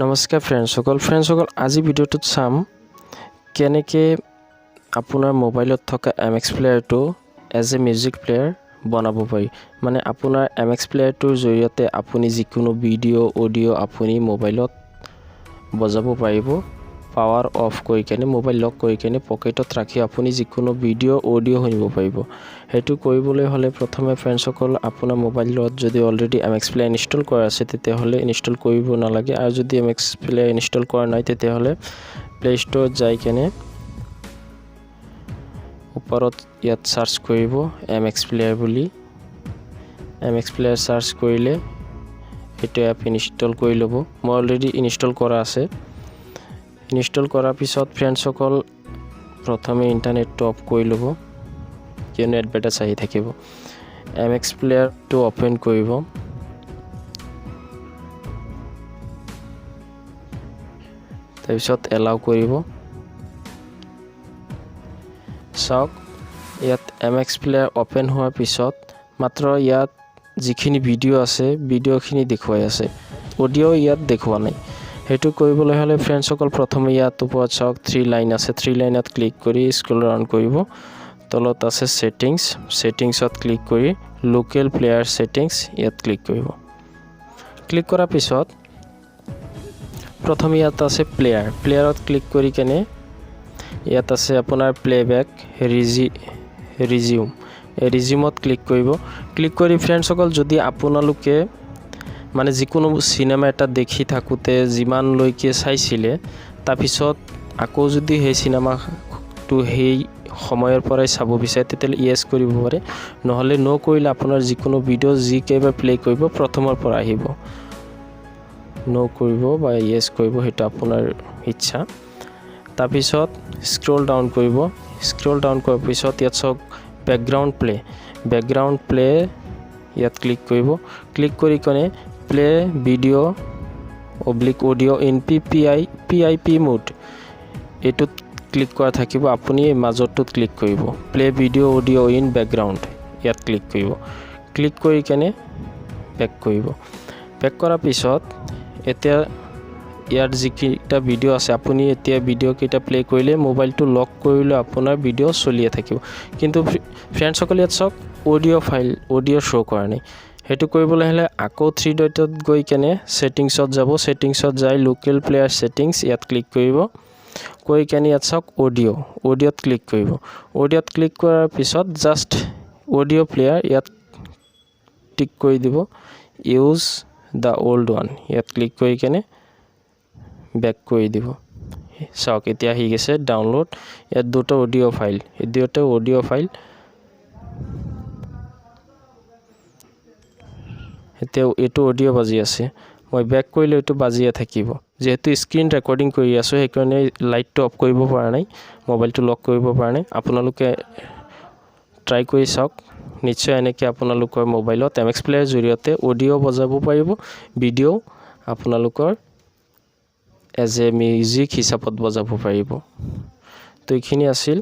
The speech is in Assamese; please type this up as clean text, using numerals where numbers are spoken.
নমস্কাৰ ফ্ৰেণ্ডসকল আজি ভিডিঅ'টোত চাম কেনেকৈ আপোনাৰ মোবাইলত থকা MX প্লেয়াৰটো এজ এ মিউজিক প্লেয়াৰ বনাব পাৰি। মানে আপোনাৰ MX প্লেয়াৰটোৰ জৰিয়তে আপুনি যিকোনো ভিডিঅ' অডিঅ' আপুনি মোবাইলত বজাব পাৰিব। পাৱাৰ অফ কৰি কেনে মোবাইল লক কৰি কেনে পকেটত ৰাখি আপুনি যিকোনো ভিডিঅ' অডিঅ' শুনিব পাৰিব। হেতু কৰিবলৈ হলে প্ৰথমে ফ্ৰেণ্ডসকল আপোনাৰ মোবাইলত যদি অলৰেডি MX প্লেয়াৰ ইনষ্টল কৰা আছে তেতিয়াহলে ইনষ্টল কৰিব নালাগে, আৰু যদি MX প্লেয়াৰ ইনষ্টল কৰা নাই তেতিয়াহলে প্লে ষ্টৰত যাই কেনে ওপৰত ইয়াত সাৰ্চ কৰিব MX প্লেয়াৰ বুলি। MX প্লেয়াৰ সাৰ্চ কৰিলে এটা এপ ইনষ্টল কৰি ল'ব। মই অলৰেডি ইনষ্টল কৰা আছে। ইনষ্টল কৰাৰ পিছত ফ্ৰেণ্ডসকল প্ৰথমে ইন্টাৰনেটটো অফ কৰি ল'ব, কিয়নো এডভাৰটাইজ আহি থাকিব। MX প্লেয়াৰটো ওপেন কৰিব। তাৰপিছত এলাউ কৰিব। চাওক ইয়াত MX প্লেয়াৰ ওপেন হোৱাৰ পিছত মাত্ৰ ইয়াত যিখিনি ভিডিঅ' আছে ভিডিঅ'খিনি দেখুৱাই আছে, অডিঅ' ইয়াত দেখুৱা নাই। হেতু কৰিবলৈ হলে ফ্ৰেণ্ডসকল প্ৰথমে ইয়াত ওপৰত চাওক 3 লাইন আছে। 3 লাইনত ক্লিক কৰি স্ক্ৰল ডাউন কৰিব। তলত আছে সেটিংছত ক্লিক কৰি লোকেল প্লেয়াৰ সেটিংস ইয়াত ক্লিক কৰিব। ক্লিক কৰাৰ পিছত প্ৰথমে ইয়াত আছে প্লেয়াৰত ক্লিক কৰি কেনে ইয়াত আছে আপোনাৰ প্লেবেক ৰিজিউমত ক্লিক কৰিব। ক্লিক কৰি ফ্ৰেণ্ডসকল যদি আপোনালোকে মানে যিকোনো সিনেমা এটা দেখি থাকোতে যিমানলৈকে চাইছিলে তাৰপিছত আকৌ যদি সেই সিনেমাটো সেই সময়ৰ পৰাই চাব বিচাৰে তেতিয়াহ'লে ইয়েছ কৰিব পাৰে, নহ'লে নো কৰিলে আপোনাৰ যিকোনো ভিডিঅ' যি কেইবাৰ প্লে কৰিব প্ৰথমৰ পৰা আহিব। নো কৰিব বা ইয়েছ কৰিব সেইটো আপোনাৰ ইচ্ছা। তাৰপিছত স্ক্ৰল ডাউন কৰিব। স্ক্ৰল ডাউন কৰাৰ পিছত ইয়াত চাওক বেকগ্ৰাউণ্ড প্লে ইয়াত ক্লিক কৰিব। ক্লিক কৰি কেনে play video' audio' in PIP mode এইটোত ক্লিক কৰা থাকিব। আপুনি মাজৰটোত ক্লিক কৰিব। Play video' audio' in background ইয়াত ক্লিক কৰিব। ক্লিক কৰি কেনে বেক কৰিব। বেক কৰাৰ পিছত এতিয়া ইয়াত যিকেইটা ভিডিঅ' আছে আপুনি এতিয়া ভিডিঅ' কেইটা প্লে কৰিলে মোবাইলটো লক কৰিলে আপোনাৰ ভিডিঅ' চলিয়ে থাকিব। কিন্তু ফ্ৰেণ্ডসকল ইয়াত চাওক অডিঅ' শ্ব' কৰা নাই। হেতু কৰিবলৈ হলে আকৌ 3 ডটত গৈ কেনে সেটিংসত যাব। সেটিংসত যাই লোকেল প্লেয়াৰ সেটিংস ইয়াত ক্লিক কৰিব। কৰি কেনে ইয়াত চাওক অডিঅ'ত ক্লিক কৰিব। অডিঅ'ত ক্লিক কৰাৰ পিছত জাষ্ট অডিঅ' প্লেয়াৰ ইয়াত টিক কৰি দিব। ইউজ দ্য ওল্ড ওৱান ইয়াত ক্লিক কৰি কেনে বেক কৰি দিব। চাওক এতিয়া আহি গৈছে ডাউনলোড। ইয়াত দুটা অডিঅ' ফাইল, এতিয়া এইটো অডিঅ' বাজি আছে। মই বেক কৰিলে এইটো বাজিয়ে থাকিব। যেহেতু স্ক্ৰীন ৰেকৰ্ডিং কৰি আছোঁ সেইকাৰণে লাইটটো অফ কৰিব পৰা নাই, মোবাইলটো লক কৰিব পৰা নাই। আপোনালোকে ট্ৰাই কৰি চাওক, নিশ্চয় এনেকৈ আপোনালোকৰ মোবাইলত MX প্লেয়াৰ জৰিয়তে অডিঅ' বজাব পাৰিব, ভিডিঅ' আপোনালোকৰ এজ এ মিউজিক হিচাপত বজাব পাৰিব। তো এইখিনি আছিল